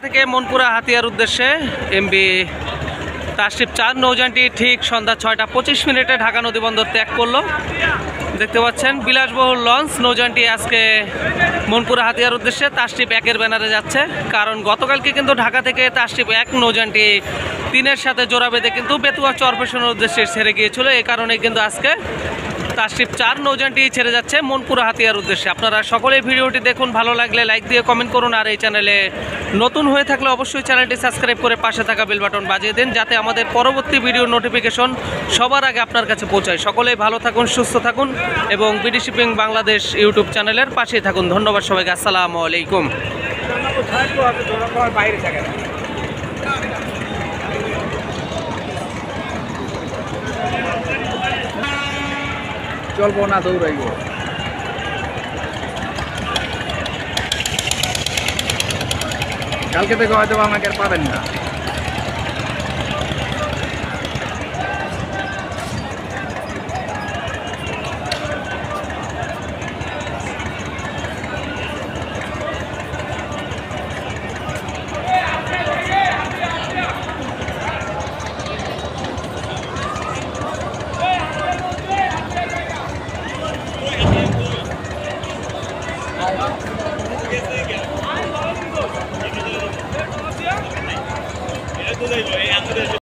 থেকে মনপুরা হাতিয়ার উদ্দেশ্যে এমবি তাশরিফ 4 নৌযানটি ঠিক সন্ধ্যা 6টা 25 মিনিটে ঢাকা নদীবন্দর ত্যাগ করলো। দেখতে পাচ্ছেন বিলাসবহুল লঞ্চ নৌযানটি আজকে মনপুরা হাতিয়ার উদ্দেশ্যে তাশরিফ 1-এর ব্যানারে যাচ্ছে। কারণ গতকালকে কিন্তু ঢাকা থেকে তাশরিফ 1 নৌযানটি 3-এর সাথে জোড়া বেঁধে কিন্তু বেতুয়া চরপেশনের উদ্দেশ্যে ছেড়ে গিয়েছিল। এই কারণে কিন্তু আজকে তাশরিফ 4 নৌযানটি ছেড়ে যাচ্ছে মনপুরা হাতিয়ার উদ্দেশ্যে। আপনারা সকলেই ভিডিওটি দেখুন, ভালো লাগলে লাইক দিয়ে কমেন্ট করুন, আর এই চ্যানেলে নতুন হয়ে থাকলে অবশ্যই চ্যানেলটি সাবস্ক্রাইব করে পাশে থাকা বেল বাটন বাজিয়ে দিন, যাতে আমাদের পরবর্তী ভিডিও নোটিফিকেশন সবার আগে আপনার কাছে পৌঁছায়। সকলেই ভালো থাকুন, সুস্থ থাকুন এবং বিডি শিপিং বাংলাদেশ ইউটিউব চ্যানেলের পাশেই থাকুন। ধন্যবাদ সবাইকে। আসসালামু আলাইকুম। চলবো না, দৌড়াইব। কালকে থেকে হয়তো আমাকে আর পাবেন না।